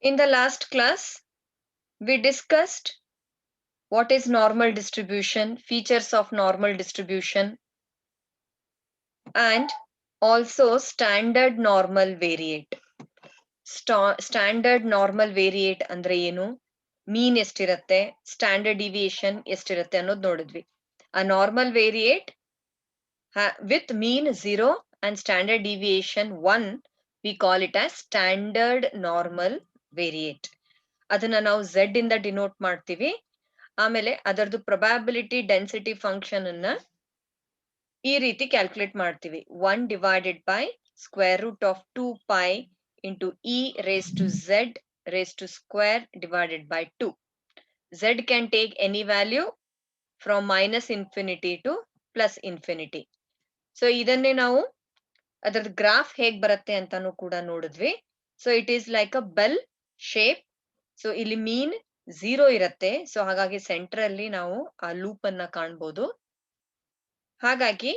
In the last class, we discussed what is normal distribution, features of normal distribution, and also standard normal variate. Standard normal variate ಅಂದ್ರೆ ಏನು, ಮೀನ್ ಎಷ್ಟಿರತ್ತೆ, standard deviation ಎಷ್ಟಿರತ್ತೆ ಅನ್ನೋದು ನೋಡಿದ್ವಿ. ಆ normal variate with mean 0 and standard deviation 1, we call it as standard normal variate. ಅದನ್ನ ನಾವು z ಇಂದ denote ಮಾಡ್ತೀವಿ. ಆಮೇಲೆ ಅದರದ್ದು ಪ್ರೊಬ್ಯಾಬಿಲಿಟಿ ಡೆನ್ಸಿಟಿ ಫಂಕ್ಷನ್ ಅನ್ನ ಈ ರೀತಿ ಕ್ಯಾಲ್ಕುಲೇಟ್ ಮಾಡ್ತೀವಿ. 1 divided by square root of 2 pi into e raised to z raised to square divided by 2. Z can take any value from minus infinity to plus infinity. So ಇದನ್ನೇ ನಾವು ಅದರದ್ದು graph ಹೇಗ್ ಬರುತ್ತೆ ಅಂತಾನು ಕೂಡ ನೋಡಿದ್ವಿ. So it is like a bell shape. So ಇಲ್ಲಿ ಮೀನ್ 0 ಇರತ್ತೆ. ಸೊ ಹಾಗಾಗಿ ಸೆಂಟರ್ ಅಲ್ಲಿ ನಾವು ಆ ಲೂಪ್ ಅನ್ನ ಕಾಣ್ಬೋದು. ಹಾಗಾಗಿ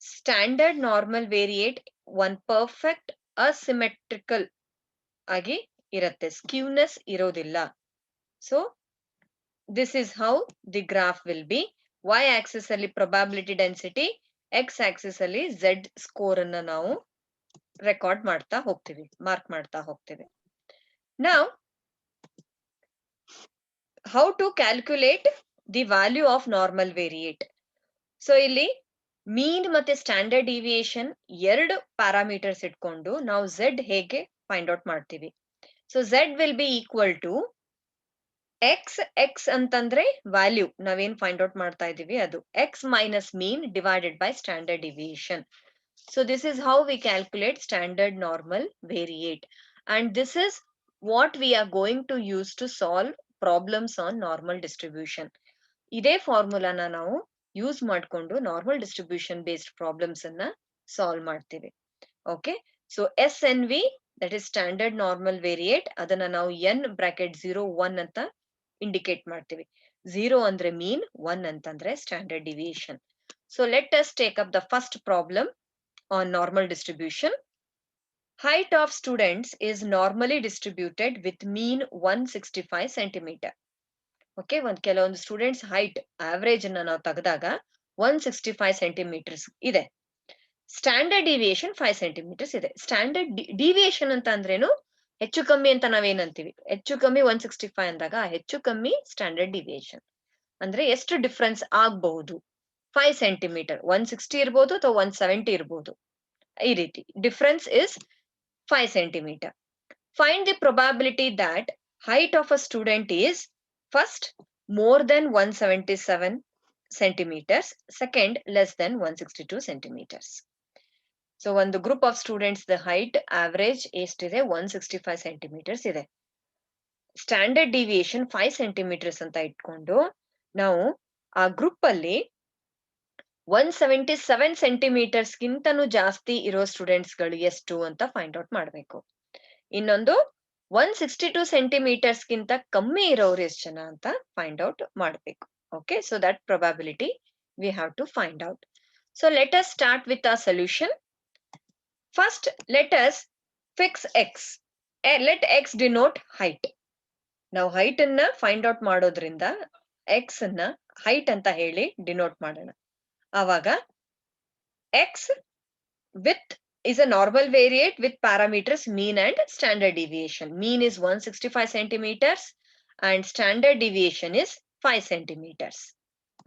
standard normal variate one perfect asymmetrical ಆಗಿ ಇರತ್ತೆ, ಸ್ಕ್ಯೂನೆಸ್ ಇರೋದಿಲ್ಲ. So this is how the graph will be. Y axis ಅಲ್ಲಿ ಪ್ರೊಬ್ಯಾಬಿಲಿಟಿ ಡೆನ್ಸಿಟಿ, ಎಕ್ಸ್ ಆಕ್ಸಿಸ್ ಅಲ್ಲಿ ಝೆಡ್ ಸ್ಕೋರ್ ಅನ್ನ ನಾವು ರೆಕಾರ್ಡ್ ಮಾಡ್ತಾ ಹೋಗ್ತೀವಿ, ಮಾರ್ಕ್ ಮಾಡ್ತಾ ಹೋಗ್ತೀವಿ. Now, how to calculate the value of normal variate? So ಇಲ್ಲಿ ಮೀನ್ ಮತ್ತೆ ಸ್ಟ್ಯಾಂಡರ್ಡ್ ಡಿವಿಯೇಷನ್ ಎರಡು ಪ್ಯಾರಾಮೀಟರ್ಸ್ ಇಟ್ಕೊಂಡು ನಾವು ಝೆಡ್ ಹೇಗೆ ಫೈಂಡ್ ಔಟ್ ಮಾಡ್ತೀವಿ. So Z will be equal to X. X ಅಂತಂದ್ರೆ ವ್ಯಾಲ್ಯೂ ನಾವೇನ್ ಫೈಂಡ್ ಔಟ್ ಮಾಡ್ತಾ ಇದೀವಿ ಅದು X minus mean divided by standard deviation. So this is how we calculate standard normal variate, and this is what we are going to use to solve problems on normal distribution. ಇದೇ ಫಾರ್ಮುಲಾನ ನಾವು use ಮಾಡಿಕೊಂಡು normal distribution based problems ಅನ್ನ solve ಮಾಡ್ತೀವಿ. Okay, so S N V that is standard normal variate, ಅದನ್ನ ನಾವು N bracket 0 1 ಅಂತ indicate ಮಾಡ್ತೀವಿ. 0 ಅಂದ್ರೆ ಮೀನ್, 1 ಅಂತಂದ್ರೆ standard deviation. So let us take up the first problem on normal distribution. Height of students is normally distributed with mean 165 centimeter. Okay, ಒಂದು ಕೆಲವೊಂದು students height average ಅನ್ನ ನಾವು ತೆಗೆದಾಗ 165 ಸೆಂಟಿಮೀಟರ್ಸ್ ಇದೆ. ಸ್ಟ್ಯಾಂಡರ್ಡ್ ಡಿವಿಯೇಷನ್ 5 ಸೆಂಟಿಮೀಟರ್ಸ್ ಇದೆ. ಸ್ಟ್ಯಾಂಡರ್ಡ್ ಡಿವಿಯೇಷನ್ ಅಂತ ಅಂದ್ರೇನು, ಹೆಚ್ಚು ಕಮ್ಮಿ ಅಂತ ನಾವೇನಂತೀವಿ. ಹೆಚ್ಚು ಕಮ್ಮಿ 165 ಅಂದಾಗ ಹೆಚ್ಚು ಕಮ್ಮಿ ಸ್ಟ್ಯಾಂಡರ್ಡ್ ಡಿವಿಯೇಷನ್ ಅಂದ್ರೆ ಎಷ್ಟು ಡಿಫ್ರೆನ್ಸ್ ಆಗಬಹುದು. 5 ಸೆಂಟಿಮೀಟರ್, 160 ಇರ್ಬೋದು ಅಥವಾ 170 ಇರ್ಬೋದು. ಈ ರೀತಿ difference is 5 centimetre. Find the probability that height of a student is first more than 177 centimetres, second less than 162 centimetres. So ಒಂದು group of students the height average ಎಷ್ಟಿದೆ, 165 ಸೆಂಟಿಮೀಟರ್ಸ್ ಇದೆ. ಸ್ಟ್ಯಾಂಡರ್ಡ್ ಡಿವಿಯೇಷನ್ 5 ಸೆಂಟಿಮೀಟರ್ಸ್ ಅಂತ ಇಟ್ಕೊಂಡು ನಾವು ಆ group ಅಲ್ಲಿ 177 centimetres ಗಿಂತನೂ ಜಾಸ್ತಿ ಇರೋ ಸ್ಟೂಡೆಂಟ್ಸ್ ಗಳು ಎಷ್ಟು ಅಂತ ಫೈಂಡ್ ಔಟ್ ಮಾಡಬೇಕು. ಇನ್ನೊಂದು 162 ಸೆಂಟಿಮೀಟರ್ಸ್ ಗಿಂತ ಕಮ್ಮಿ ಇರೋರು ಎಷ್ಟು ಜನ ಅಂತ ಫೈಂಡ್ ಔಟ್ ಮಾಡಬೇಕು. Okay, so that probability we have to find out. So let us start with a solution. First let us fix X. Let X denote height. ನಾವು ಹೈಟ್ ಅನ್ನ ಫೈಂಡ್ ಔಟ್ ಮಾಡೋದ್ರಿಂದ ಎಕ್ಸ್ ಅನ್ನ height ಅಂತ ಹೇಳಿ denote ಮಾಡೋಣ. ಆವಾಗ x with is a normal variate with parameters mean and standard deviation. Mean is 165 centimeters and standard deviation is 5 centimeters.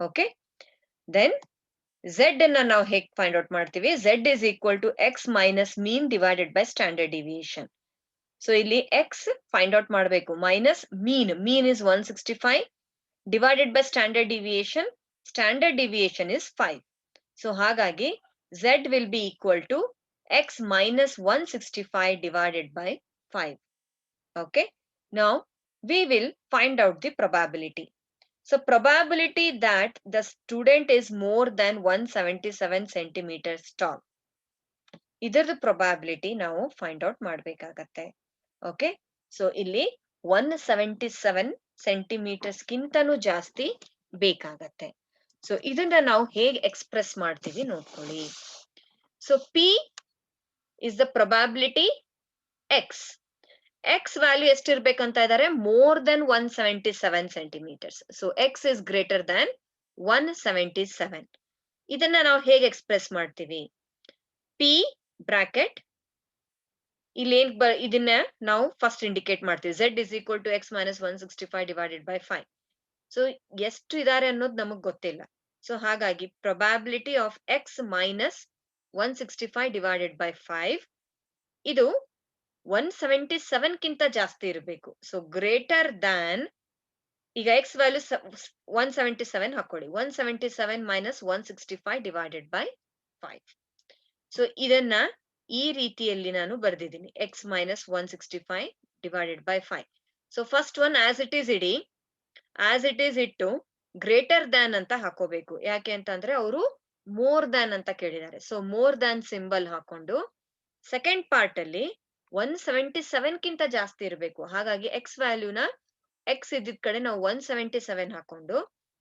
Okay, then z ಅನ್ನ ನಾವು ಹೇಗೆ ಫೈಂಡ್ ಔಟ್ ಮಾಡ್ತೀವಿ. z is equal to x minus mean divided by standard deviation. So ಇಲ್ಲಿ x find out ಮಾಡಬೇಕು, minus mean. Mean is 165 divided by standard deviation. Standard deviation is 5. So ಹಾಗಾಗಿ z will be equal to x minus 165 divided by 5. Okay, now we will find out the probability. So probability that the student is more than 177 centimeters tall. ಇದರದ್ದು probability ನಾವು find out ಮಾಡಬೇಕಾಗತ್ತೆ. Okay, so ಇಲ್ಲಿ 177 centimeters ಗಿಂತನೂ ಜಾಸ್ತಿ ಬೇಕಾಗತ್ತೆ. So ಇದನ್ನ ನಾವು ಹೇಗೆ express ಮಾಡ್ತೀವಿ ನೋಡ್ಕೊಳ್ಳಿ. So P is the probability X. X value ಎಷ್ಟಿರ್ಬೇಕಂತ ಇದ್ದಾರೆ, more than 177 centimetres. So X is greater than 177. ಇದನ್ನ ನಾವು ಹೇಗೆ ಎಕ್ಸ್ಪ್ರೆಸ್ ಮಾಡ್ತೀವಿ? ಪಿ ಬ್ರಾಕೆಟ್ ಇಲ್ಲಿ ಇದನ್ನ ನಾವು ಫಸ್ಟ್ ಇಂಡಿಕೇಟ್ ಮಾಡ್ತೀವಿ. z is equal to x minus 165 divided by 5. So ಎಷ್ಟು ಇದಾರೆ ಅನ್ನೋದು ನಮಗ್ ಗೊತ್ತಿಲ್ಲ. ಸೊ ಹಾಗಾಗಿ probability of x minus 165 divided by 5 ಇದು 177 ಕಿಂತ ಜಾಸ್ತಿ ಇರಬೇಕು. ಸೊ ಗ್ರೇಟರ್ ದ್ಯಾನ್, ಈಗ ಎಕ್ಸ್ ವ್ಯಾಲ್ಯೂ 177 ಹಾಕೊಳ್ಳಿ, 177 minus 165 divided by 5. ಸೊ ಇದನ್ನ ಈ ರೀತಿಯಲ್ಲಿ ನಾನು ಬರ್ದಿದ್ದೀನಿ, X minus 165 divided by 5. So first one as it is ಇಡಿ, ಆಸ್ ಇಟ್ ಈಸ್ ಇಟ್ಟು ಗ್ರೇಟರ್ ದ್ಯಾನ್ ಅಂತ ಹಾಕೋಬೇಕು. ಯಾಕೆ ಅಂತಂದ್ರೆ ಅವರು ಮೋರ್ ದ್ಯಾನ್ ಅಂತ ಕೇಳಿದ್ದಾರೆ. ಸೊ ಮೋರ್ ದ್ಯಾನ್ ಸಿಂಬಲ್ ಹಾಕೊಂಡು ಸೆಕೆಂಡ್ ಪಾರ್ಟ್ ಅಲ್ಲಿ 177 ಕಿಂತ ಜಾಸ್ತಿ ಇರಬೇಕು. ಹಾಗಾಗಿ ಎಕ್ಸ್ ವ್ಯಾಲ್ಯೂನ ಎಕ್ಸ್ ಇದ್ದಿದ್ ಕಡೆ ನಾವು 177 ಹಾಕೊಂಡು,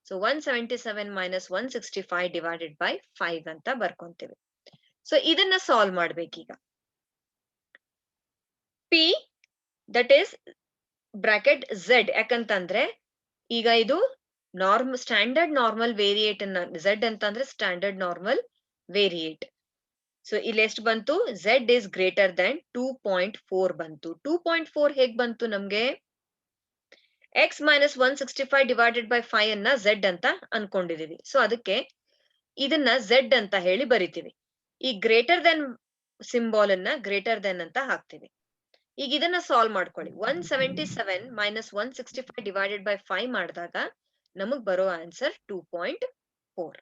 ಸೊ 177 minus 165 divided by 5 ಅಂತ ಬರ್ಕೊಂತೀವಿ. ಸೊ ಇದನ್ನ ಸಾಲ್ವ್ ಮಾಡ್ಬೇಕೀಗ. P that is bracket Z, ಯಾಕಂತಂದ್ರೆ ಈಗ ಇದು ಸ್ಟ್ಯಾಂಡರ್ಡ್ ನಾರ್ಮಲ್ ವೇರಿಯೇಟ್ ಅನ್ನ, ಝೆಡ್ ಅಂತಂದ್ರೆ ಸ್ಟ್ಯಾಂಡರ್ಡ್ ನಾರ್ಮಲ್ ವೇರಿಯೇಟ್. ಸೊ ಇಲ್ಲಿ ಎಷ್ಟು ಬಂತು? z is greater than 2.4 ಬಂತು. 2.4 ಹೇಗ್ ಬಂತು ನಮ್ಗೆ? x minus 165 divided by 5 ಅನ್ನ z ಅಂತ ಅನ್ಕೊಂಡಿದೀವಿ. ಸೊ ಅದಕ್ಕೆ ಇದನ್ನ z ಅಂತ ಹೇಳಿ ಬರಿತೀವಿ. ಈ ಗ್ರೇಟರ್ ದೆನ್ ಸಿಂಬಾಲ್ ಅನ್ನ ಗ್ರೇಟರ್ ದೆನ್ ಅಂತ ಹಾಕ್ತಿವಿ. ಈಗ ಇದನ್ನ ಸಾಲ್ವ್ ಮಾಡ್ಕೊಳ್ಳಿ. 177 minus 165 divided by 5 ಮಾಡಿದಾಗ ನಮಗ್ ಬರೋ ಆನ್ಸರ್ 2.4.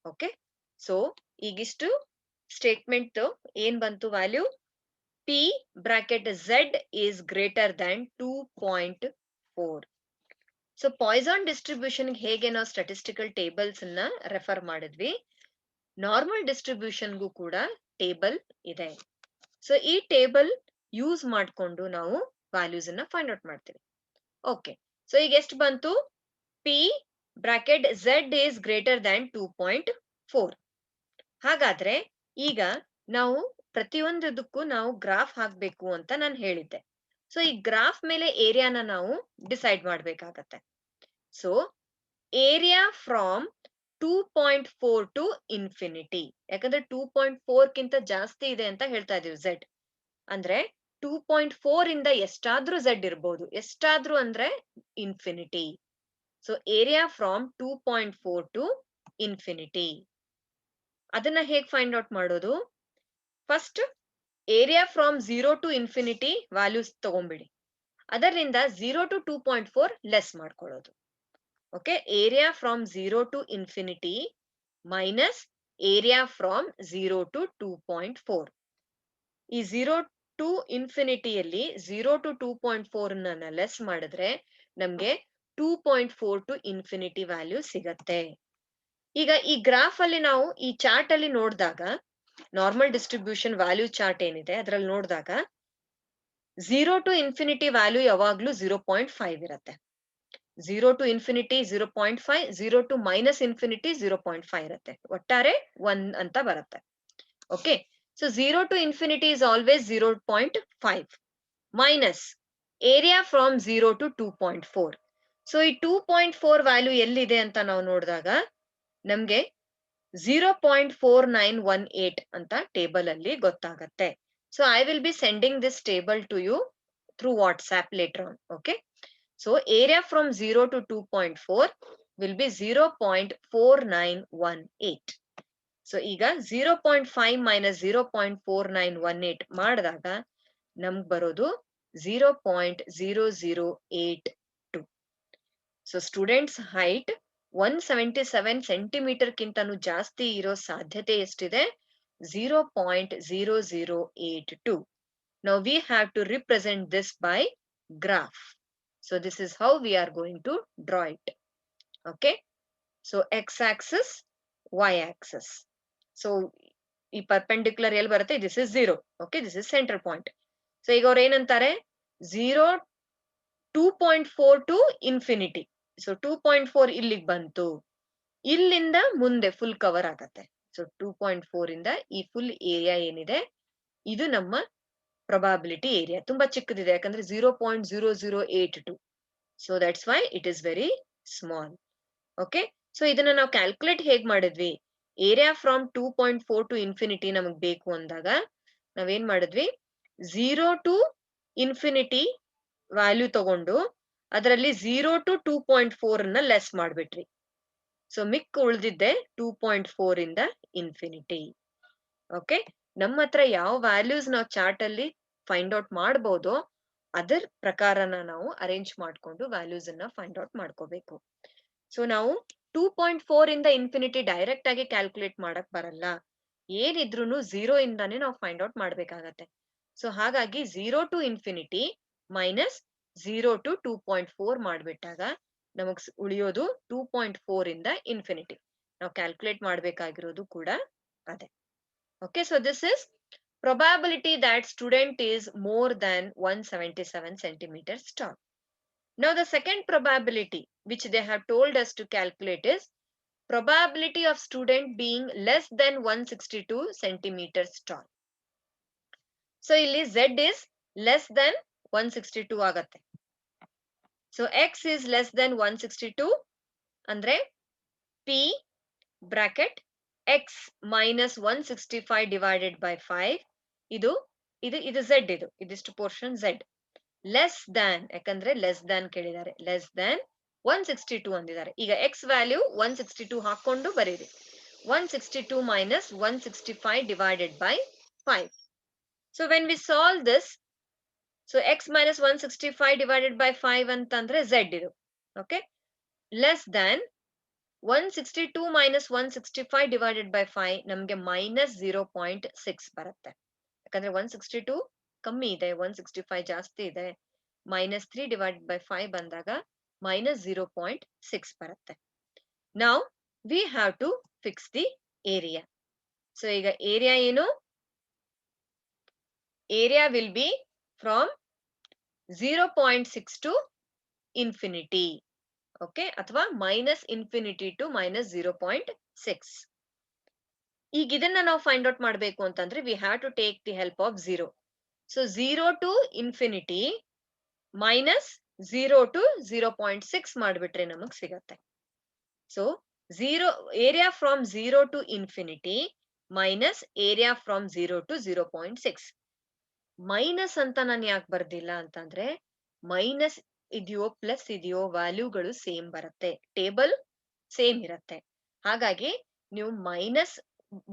ಓಕೆ, ಸೊ ಈಗಿಷ್ಟು ಸ್ಟೇಟ್ಮೆಂಟ್ ಏನ್ ಬಂತು value? P bracket Z is greater than 2.4. So Poisson distribution ಹೇಗೆ ನಾವು ಸ್ಟಾಟಿಸ್ಟಿಕಲ್ ಟೇಬಲ್ಸ್ ಅನ್ನ ರೆಫರ್ ಮಾಡಿದ್ವಿ, ನಾರ್ಮಲ್ ಡಿಸ್ಟ್ರಿಬ್ಯೂಷನ್ಗೂ ಕೂಡ ಟೇಬಲ್ ಇದೆ. ಸೊ ಈ ಟೇಬಲ್ ಯೂಸ್ ಮಾಡ್ಕೊಂಡು ನಾವು ವ್ಯಾಲ್ಯೂಸ್ ಅನ್ನ ಫೈಂಡ್ ಔಟ್ ಮಾಡ್ತೀವಿ. ಓಕೆ, ಸೊ ಈಗ ಎಷ್ಟು ಬಂತು? P bracket Z is greater than 2.4. ಹಾಗಾದ್ರೆ ಈಗ ನಾವು ಪ್ರತಿಯೊಂದಕ್ಕೂ ನಾವು ಗ್ರಾಫ್ ಹಾಕ್ಬೇಕು ಅಂತ ನಾನು ಹೇಳಿದ್ದೆ. ಸೊ ಈ ಗ್ರಾಫ್ ಮೇಲೆ ಏರಿಯಾನ ನಾವು ಡಿಸೈಡ್ ಮಾಡ್ಬೇಕಾಗತ್ತೆ. So area from 2.4 to infinity, ಯಾಕಂದ್ರೆ 2.4 ಕಿಂತ ಜಾಸ್ತಿ ಇದೆ ಅಂತ ಹೇಳ್ತಾ ಇದೀವಿ ಝೆಡ್. ಅಂದ್ರೆ 2.4 ಇಂದ ಎಷ್ಟಾದ್ರೂ ಝೆಡ್ ಇರ್ಬೋದು, ಎಷ್ಟಾದ್ರೂ ಅಂದ್ರೆ infinity. So area from 2.4 to infinity, ಅದನ್ನ ಹೇಗ್ ಫೈಂಡ್ ಔಟ್ ಮಾಡೋದು? First area from 0 to infinity values ತಗೊಂಡ್ಬಿಡಿ, ಅದರಿಂದ 0 ಟು 2.4 ಲೆಸ್ ಮಾಡ್ಕೊಳ್ಳೋದು. Okay, area from 0 to infinity minus area from 0 to 2.4. ಈ 0 ಟು ಇನ್ಫಿನಿಟಿಯಲ್ಲಿ 0 ಟು 2.4 ನ ಲೆಸ್ ಮಾಡಿದ್ರೆ ನಮ್ಗೆ 2.4 ಟು ಇನ್ಫಿನಿಟಿ ವ್ಯಾಲ್ಯೂ ಸಿಗತ್ತೆ. ಈಗ ಈ ಗ್ರಾಫ್ ಅಲ್ಲಿ ನಾವು ಈ ಚಾರ್ಟ್ ಅಲ್ಲಿ ನೋಡಿದಾಗ, ನಾರ್ಮಲ್ ಡಿಸ್ಟ್ರಿಬ್ಯೂಷನ್ ವ್ಯಾಲ್ಯೂ ಚಾರ್ಟ್ ಏನಿದೆ ಅದರಲ್ಲಿ ನೋಡಿದಾಗ 0 ಟು ಇನ್ಫಿನಿಟಿ ವ್ಯಾಲ್ಯೂ ಯಾವಾಗ್ಲೂ 0.5 ಇರತ್ತೆ. 0 to infinity 0.5, 0 to minus infinity 0.5 ಇರತ್ತೆ. ಒಟ್ಟಾರೆ 1 ಅಂತ ಬರುತ್ತೆ. Okay, so 0 to infinity is always 0.5 minus area from 0 to 2.4. So ಈ 2.4 ವ್ಯಾಲ್ಯೂ ಎಲ್ಲಿದೆ ಅಂತ ನಾವು ನೋಡಿದಾಗ ನಮ್ಗೆ 0.4918 ಅಂತ ಟೇಬಲ್ ಅಲ್ಲಿ ಗೊತ್ತಾಗತ್ತೆ. So I will be sending this table to you through WhatsApp later on. Okay, so area from 0 to 2.4 will be 0.4918. So ಈಗ 0.5 ಮೈನಸ್ 0.4918 ಮಾಡಿದಾಗ ನಮ್ಗೆ ಬರೋದು 0.0082. ಸೊ ಸ್ಟೂಡೆಂಟ್ಸ್ ಹೈಟ್ 177 ಸೆಂಟಿಮೀಟರ್ ಕಿಂತನೂ ಜಾಸ್ತಿ ಇರೋ ಸಾಧ್ಯತೆ ಎಷ್ಟಿದೆ? 0.0082. Now we have to represent this by graph. So this is how we are going to draw it. Okay, so x-axis, y-axis. So ಈ perpendicular ಎಲ್ಲಿ ಬರುತ್ತೆ? This is 0. Okay, this is center point. So ಈಗ ಅವ್ರು ಏನಂತಾರೆ? 2.4 to infinity. So 2.4 ಇಲ್ಲಿಗೆ ಬಂತು, ಇಲ್ಲಿಂದ ಮುಂದೆ ಫುಲ್ ಕವರ್ ಆಗತ್ತೆ. ಸೊ 2.4 ಇಂದ ಈ ಫುಲ್ ಏರಿಯಾ ಏನಿದೆ ಇದು ನಮ್ಮ probability area. ತುಂಬಾ ಚಿಕ್ಕದಿದೆ ಯಾಕಂದ್ರೆ 0.0082. So that's why it is very small. Okay. So ಇದನ್ನ ನಾವು ಕ್ಯಾಲ್ಕುಲೇಟ್ ಹೇಗ್ ಮಾಡಿದ್ವಿ? ಏರಿಯಾ ಫ್ರಮ್ 2.4 to infinity ನಮಗ್ ಬೇಕು ಅಂದಾಗ ನಾವೇನ್ ಮಾಡಿದ್ವಿ? 0 to infinity ವ್ಯಾಲ್ಯೂ ತಗೊಂಡು ಅದರಲ್ಲಿ 0 to 2.4 ಅನ್ನ ಲೆಸ್ ಮಾಡ್ಬಿಟ್ರಿ. ಸೊ ಮಿಕ್ಕ ಉಳಿದಿದ್ದೆ 2.4 ಇಂದ ಇನ್ಫಿನಿಟಿ. ಓಕೆ, ನಮ್ಮ ಹತ್ರ ಯಾವ ವ್ಯಾಲ್ಯೂಸ್ ನಾವು ಚಾರ್ಟ್ ಅಲ್ಲಿ ಫೈಂಡ್ ಔಟ್ ಮಾಡಬಹುದೋ ಅದರ ಪ್ರಕಾರನ ನಾವು ಅರೇಂಜ್ ಮಾಡ್ಕೊಂಡು ವ್ಯಾಲ್ಯೂಸ್ ಅನ್ನ ಫೈಂಡ್ ಔಟ್ ಮಾಡ್ಕೋಬೇಕು. ಸೊ ನಾವು 2.4 ಇಂದ ಇನ್ಫಿನಿಟಿ ಡೈರೆಕ್ಟ್ ಆಗಿ ಕ್ಯಾಲ್ಕುಲೇಟ್ ಮಾಡಕ್ ಬರಲ್ಲ. ಏನಿದ್ರು 0 ಇಂದಾನೆ ನಾವು ಫೈಂಡ್ ಔಟ್ ಮಾಡ್ಬೇಕಾಗತ್ತೆ. ಸೊ ಹಾಗಾಗಿ 0 to infinity ಮೈನಸ್ 0 to 2.4 ಮಾಡ್ಬಿಟ್ಟಾಗ ನಮಗ್ ಉಳಿಯೋದು 2.4 ಇಂದ ಇನ್ಫಿನಿಟಿ. ನಾವು ಕ್ಯಾಲ್ಕುಲೇಟ್ ಮಾಡ್ಬೇಕಾಗಿರೋದು ಕೂಡ ಅದೇ. Okay, so this is probability that student is more than 177 centimeters tall. Now the second probability which they have told us to calculate is probability of student being less than 162 centimeters tall. So illi Z is less than 162 ಆಗತ್ತೆ. So X is less than 162 andre P bracket X minus 165 divided by 5 ಇದು Z ಇದಿಷ್ಟು portion Z less than, ಯಾಕಂದ್ರೆ less than ಕೇಳಿದ್ದಾರೆ, less than 162 ಅಂದಿದ್ದಾರೆ. ಈಗ X value 162 ಹಾಕೊಂಡು ಬರೀರಿ. 162 minus 165 divided by 5. So when we solve this, so X minus 165 divided by 5 ಅಂತಂದ್ರೆ Z ಇದು. Okay, less than 162 minus 165 divided by 5 ನಮ್ಗೆ minus 0.6 ಬರುತ್ತೆ. ಯಾಕಂದ್ರೆ 162 ಕಮ್ಮಿ ಇದೆ, 165 ಜಾಸ್ತಿ ಇದೆ. minus 3 divided by 5 ಬಂದಾಗ minus 0.6 ಬರುತ್ತೆ. Now we have to fix the area. So ಈಗ area ಏನು? Area will be from 0.6 to infinity. Okay, ಅಥವಾ ಮೈನಸ್ ಇನ್ಫಿನಿಟಿ ಟು ಮೈನಸ್ 0.6. ಈಗ ಇದನ್ನ ನಾವು ಫೈಂಡ್ ಔಟ್ ಮಾಡಬೇಕು ಅಂತಂದ್ರೆ we have to take the help of 0. So 0 to infinity minus 0 to 0.6 ಮಾಡ್ಬಿಟ್ರೆ ನಮಗ್ ಸಿಗತ್ತೆ. So area from 0 to infinity minus area from 0 to 0.6. Minus ಅಂತ ನಾನು ಯಾಕೆ ಬರ್ದಿಲ್ಲ ಅಂತಂದ್ರೆ ಮೈನಸ್ ಇದೆಯೋ ಪ್ಲಸ್ ಇದೆಯೋ ವ್ಯಾಲ್ಯೂಗಳು ಸೇಮ್ ಬರುತ್ತೆ, ಟೇಬಲ್ ಸೇಮ್ ಇರತ್ತೆ. ಹಾಗಾಗಿ ನೀವು ಮೈನಸ್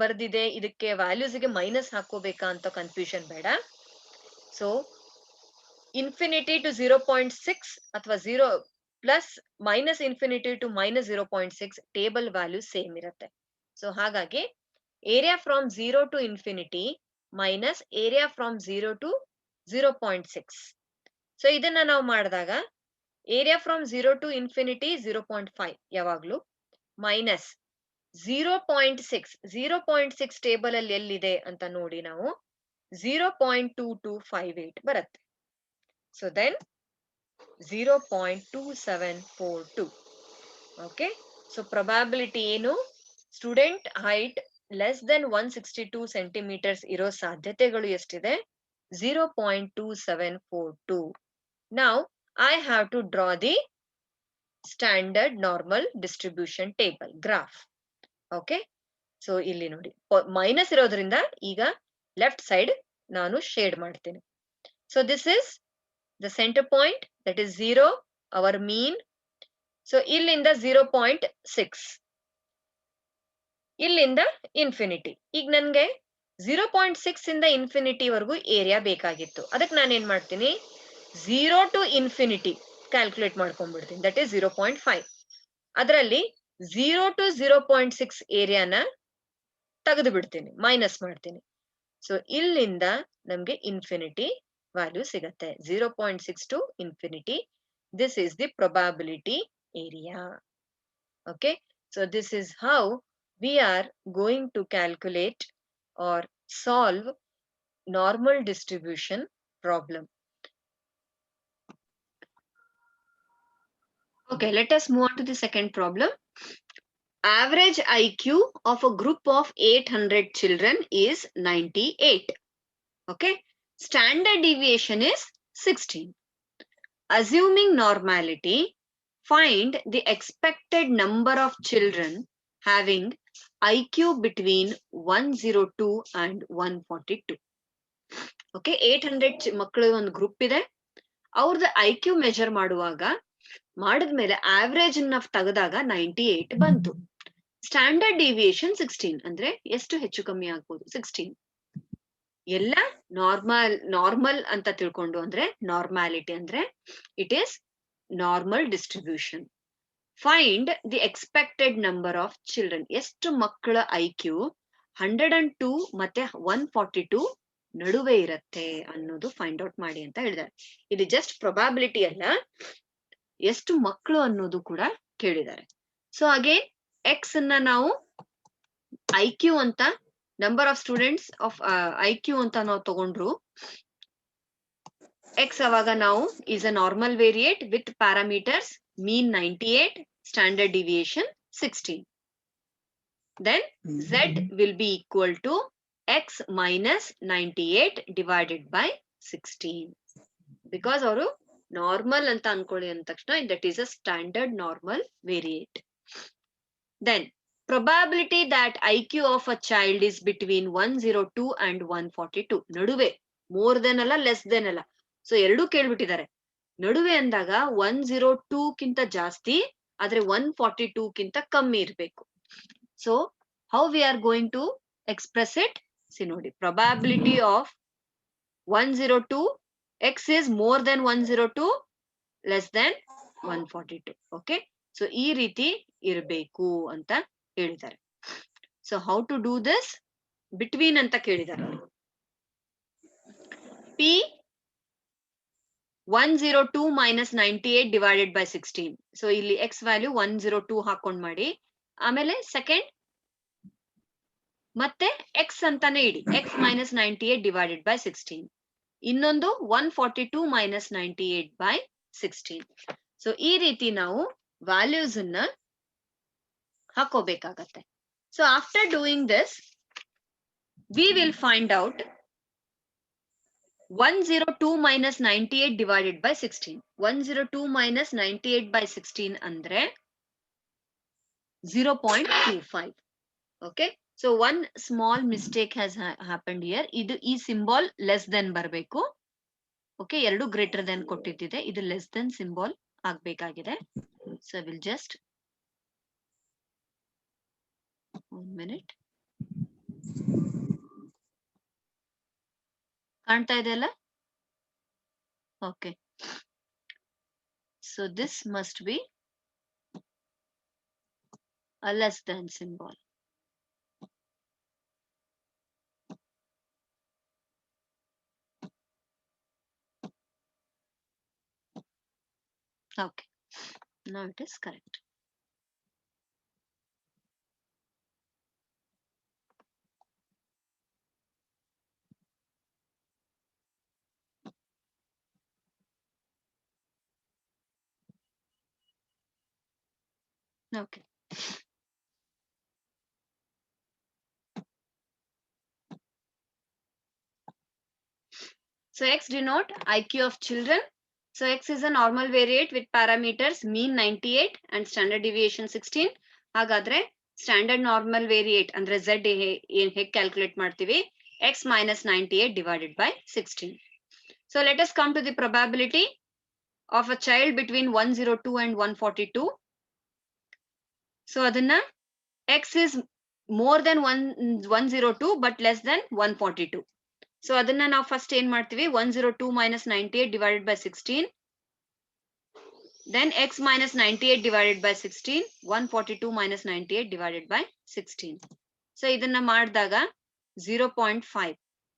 ಬರ್ದಿದೆ ಇದಕ್ಕೆ ವ್ಯಾಲ್ಯೂಸ್ಗೆ ಮೈನಸ್ ಹಾಕೋಬೇಕಾ ಅಂತ ಕನ್ಫ್ಯೂಷನ್ ಬೇಡ. ಸೊ ಇನ್ಫಿನಿಟಿ ಟು 0.6 ಅಥವಾ 0 plus minus infinity to minus 0.6 table value same ಇರತ್ತೆ. ಸೊ ಹಾಗಾಗಿ area from 0 to infinity minus area from 0 to 0.6. So ಇದನ್ನ ನಾವು ಮಾಡಿದಾಗ ಏರಿಯಾ ಫ್ರಮ್ 0 ಟು ಇನ್ಫಿನಿಟಿ 0.5 ಯಾವಾಗ್ಲೂ ಮೈನಸ್ 0.6 ಟೇಬಲ್ ಅಲ್ಲಿ ಎಲ್ಲಿದೆ ಅಂತ ನೋಡಿ ನಾವು 0.2258 ಬರುತ್ತೆ. So then 0.2742. Okay, so probability ಏನು? Student height less than 162 centimetres ಇರೋ ಸಾಧ್ಯತೆಗಳು ಎಷ್ಟಿದೆ? 0.2742. Now I have to draw the standard normal distribution table graph. Okay, so ಇಲ್ಲಿ ನೋಡಿ ಮೈನಸ್ ಇರೋದ್ರಿಂದ ಈಗ ಲೆಫ್ಟ್ ಸೈಡ್ ನಾನು ಶೇಡ್ ಮಾಡ್ತೀನಿ. So this is the center point, that is 0, our mean. So ಇಲ್ಲಿಂದ 0.6, ಇಲ್ಲಿಂದ ಇನ್ಫಿನಿಟಿ. ಈಗ ನನ್ಗೆ 0.6 ಇಂದ ಇನ್ಫಿನಿಟಿ ವರೆಗೂ ಏರಿಯಾ ಬೇಕಾಗಿತ್ತು. ಅದಕ್ಕೆ ನಾನು ಏನ್ ಮಾಡ್ತೀನಿ, 0 ಟು ಇನ್ಫಿನಿಟಿ ಕ್ಯಾಲ್ಕುಲೇಟ್ ಮಾಡ್ಕೊಂಡ್ಬಿಡ್ತೀನಿ, ದಟ್ ಈಸ್ 0.5. ಅದರಲ್ಲಿ 0 ಟು 0.6 ಏರಿಯಾನ ತೆಗೆದು ಬಿಡ್ತೀನಿ, ಮೈನಸ್ ಮಾಡ್ತೀನಿ. ಸೊ ಇಲ್ಲಿಂದ ನಮ್ಗೆ ಇನ್ಫಿನಿಟಿ ವ್ಯಾಲ್ಯೂ ಸಿಗತ್ತೆ, 0.6 to infinity. This is the probability area. Okay, so this is how we are going to calculate or solve normal distribution problem. Okay, let us move on to the second problem. Average IQ of a group of 800 children is 98. Okay, Standard deviation is 16. Assuming normality, find the expected number of children having IQ between 102 and 142. Okay, 800 ಮಕ್ಕಳು ಒಂದು group ಇದೆ. ಅವ್ರದ್ದು IQ measure ಮಾಡಿದ್ಮೇಲೆ average ಅನ್ನ ತೆಗೆದಾಗ 98 ಬಂತು. Standard deviation 16 ಅಂದ್ರೆ ಎಷ್ಟು ಹೆಚ್ಚು ಕಮ್ಮಿ ಆಗ್ಬೋದು? 16. ಎಲ್ಲ ನಾರ್ಮಲ್ ಅಂತ ತಿಳ್ಕೊಂಡು ಅಂದ್ರೆ ನಾರ್ಮಾಲಿಟಿ ಅಂದ್ರೆ it is normal distribution. Find the expected number of children. ಎಷ್ಟು ಮಕ್ಕಳ IQ 102 ಮತ್ತೆ 142 ನಡುವೆ ಇರತ್ತೆ ಅನ್ನೋದು ಫೈಂಡ್ ಔಟ್ ಮಾಡಿ ಅಂತ ಹೇಳಿದ್ದಾರೆ. ಇದು ಜಸ್ಟ್ ಪ್ರೊಬಾಬಿಲಿಟಿ ಅಲ್ಲ, ಎಷ್ಟು ಮಕ್ಕಳು ಅನ್ನೋದು ಕೂಡ ಕೇಳಿದ್ದಾರೆ. ಸೊ ಅಗೇನ್ ಎಕ್ಸ್ ಅನ್ನ ನಾವು IQ ಅಂತ, number of students of IQ ಅಂತ ನಾವು ತಗೊಂಡ್ರು, ಎಕ್ಸ್ ಅವಾಗ ನಾವು is a normal variate with parameters mean 98, standard deviation 16. Then Z will be equal to x minus 98 divided by 16. Because ಅವರು ನಾರ್ಮಲ್ ಅಂತ ಅನ್ಕೊಳ್ಳಿ ಅಂದ ತಕ್ಷಣ that is a standard normal variate. Then probability that IQ of a child is between 102 and 142. ನಡುವೆ, more than ಅಲ್ಲ, less than ಅಲ್ಲ. So ಎರಡೂ ಕೇಳ್ಬಿಟ್ಟಿದ್ದಾರೆ. ನಡುವೆ ಅಂದಾಗ 102 ಕಿಂತ ಜಾಸ್ತಿ ಆದ್ರೆ 142 ಕಿಂತ ಕಮ್ಮಿ ಇರಬೇಕು. So how we are going to express it? See ನೋಡಿ, probability of 102, x is more than 102, less than 142. Okay, so ಈ ರೀತಿ ಇರಬೇಕು ಅಂತ ಹೇಳಿದ್ದಾರೆ. So how to do this? Between ಅಂತ ಕೇಳಿದ್ದಾರೆ. P 102 minus 98 divided by 16. So ಇಲ್ಲಿ x ವ್ಯಾಲ್ಯೂ 102 ಹಾಕೊಂಡ್ ಮಾಡಿ, ಆಮೇಲೆ ಸೆಕೆಂಡ್ ಮತ್ತೆ x ಅಂತಾನೆ ಇಡಿ, x minus 98 divided by 16. ಇನ್ನೊಂದು 142 minus 98 by 16. ಸೊ ಈ ರೀತಿ ನಾವು ವ್ಯಾಲ್ಯೂಸ್ ಅನ್ನ ಹಾಕೋಬೇಕಾಗತ್ತೆ. So after doing this we will find out 102 minus 98 divided by 16. 102 minus 98 by 16 ಅಂದ್ರೆ 0.25. Okay, so one small mistake has happened here. ಇದು ಈ ಸಿಂಬಲ್ ಲೆಸ್ ದೆನ್ ಬರಬೇಕು. ಓಕೆ, ಎರಡು ಗ್ರೇಟರ್ ದೆನ್ ಕೊಟ್ಟಿದ್ದಿದೆ, ಇದು ಲೆಸ್ ದೆನ್ ಸಿಂಬಲ್ ಆಗ್ಬೇಕಾಗಿದೆ. So I will just 1 minute. ಕಾಣ್ತಾ ಇದೆ ಅಲ್ಲ? Okay, so this must be a less than symbol. Okay, now it is correct. Okay. So x denote IQ of children. So x is a normal variate with parameters mean 98 and standard deviation 16. ಹಾಗಾದ್ರೆ standard normal variate ಅಂದ್ರೆ z ಏನ್ ಹೇಗೆ calculate ಮಾಡ್ತೀವಿ? x minus 98 divided by 16. So let us come to the probability of a child between 102 and 142. So ಅದನ್ನ x is more than 102 but less than 142. So ಅದನ್ನ ನಾವು first ಏನ್ ಮಾಡ್ತೀವಿ? 102 minus 98 divided by 16. Then x minus 98 divided by 16. 142 minus 98 divided by 16. So ಇದನ್ನ ಮಾಡಿದಾಗ 0.5.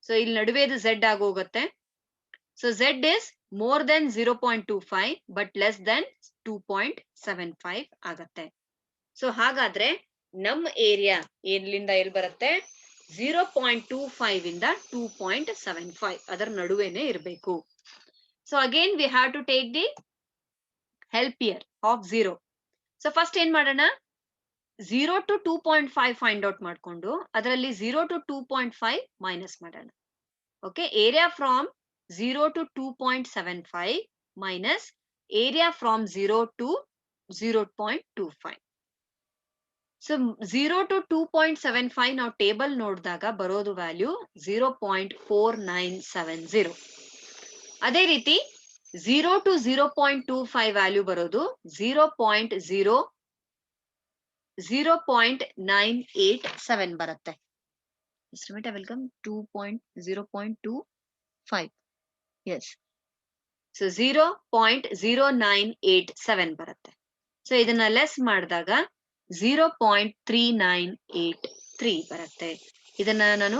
So ಇಲ್ಲಿ ನಡುವೆ ಇದು z ಆಗೋಗುತ್ತೆ. So z is more than 0.25 but less than 2.75 ಆಗತ್ತೆ. ಸೊ ಹಾಗಾದ್ರೆ ನಮ್ಮ ಏರಿಯಾ ಎಲ್ಲಿಂದ ಎಲ್ಲಿ ಬರುತ್ತೆ? 0.25 ಇಂದ 2.75 ಅದರ ನಡುವೆನೆ ಇರಬೇಕು. So again we have to take the help here of 0. So first ಏನ್ ಮಾಡೋಣ? 0 to 2.5 ಫೈಂಡ್ ಔಟ್ ಮಾಡ್ಕೊಂಡು ಅದರಲ್ಲಿ 0 to 2.5 ಮೈನಸ್ ಮಾಡೋಣ. Okay, area from 0 to 2.75 minus area from 0 to 0.25. So 0 to 2.75 ನಾವು ಟೇಬಲ್ ನೋಡಿದಾಗ ಬರೋದು ವ್ಯಾಲ್ಯೂ 0.4970. ಅದೇ ರೀತಿ 0 to 0.25 ವ್ಯಾಲ್ಯೂ ಬರೋದು 0.987 ಬರುತ್ತೆ. Estimate I will come 0.25. Yes. So 0.0987 ಬರುತ್ತೆ. ಸೊ ಇದನ್ನ ಲೆಸ್ ಮಾಡಿದಾಗ 0.3983 ಬರುತ್ತೆ. ಇದನ್ನ ನಾನು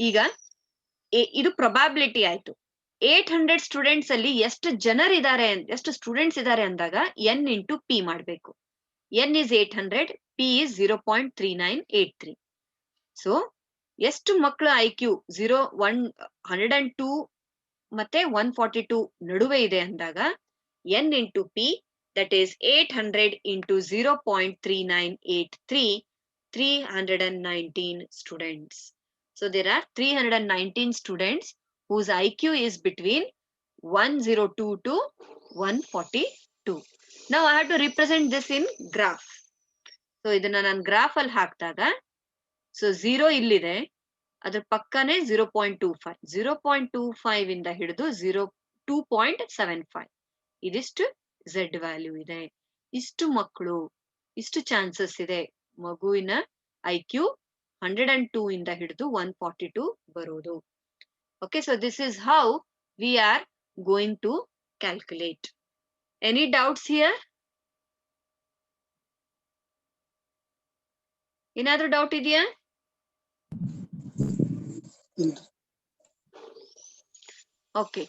ಈಗ ಇದು ಪ್ರೊಬಾಬಿಲಿಟಿ ಆಯ್ತು. 800 ಸ್ಟೂಡೆಂಟ್ಸ್ ಅಲ್ಲಿ ಎಷ್ಟು ಜನರಿದ್ದಾರೆ, ಎಷ್ಟು ಸ್ಟೂಡೆಂಟ್ಸ್ ಇದ್ದಾರೆ ಅಂದಾಗ n ಇಂಟು ಪಿ ಮಾಡಬೇಕು. n is 800, p is 0.3983. So ಎಷ್ಟು ಮಕ್ಕಳು IQ 102 ಮತ್ತೆ 142 ನಡುವೆ ಇದೆ ಅಂದಾಗ n into P, that is 800 into 0.3983, 319 students. So there are 319 students whose IQ is between 102 to 142. Now I have to represent this in graph. So ಇದನ್ನ ನಾನು graph ಅಲ್ಲಿ ಹಾಕಿದಾಗ, ಸೊ 0 ಇಲ್ಲಿದೆ, ಅದ್ರ ಪಕ್ಕನೆ 0.25, 0.25 ಇಂದ ಹಿಡಿದು 2.75 ಇದಿಷ್ಟು Z ವ್ಯಾಲ್ಯೂ ಇದೆ. ಇಷ್ಟು ಮಕ್ಕಳು, ಇಷ್ಟು ಚಾನ್ಸಸ್ ಇದೆ ಮಗುವಿನ IQ 102 ಇಂದ ಹಿಡಿದು 142 ಬರೋದು. Okay, so this is how we are going to calculate. Any doubts here? ಏನಾದ್ರೂ ಡೌಟ್ ಇದೆಯಾ? Okay.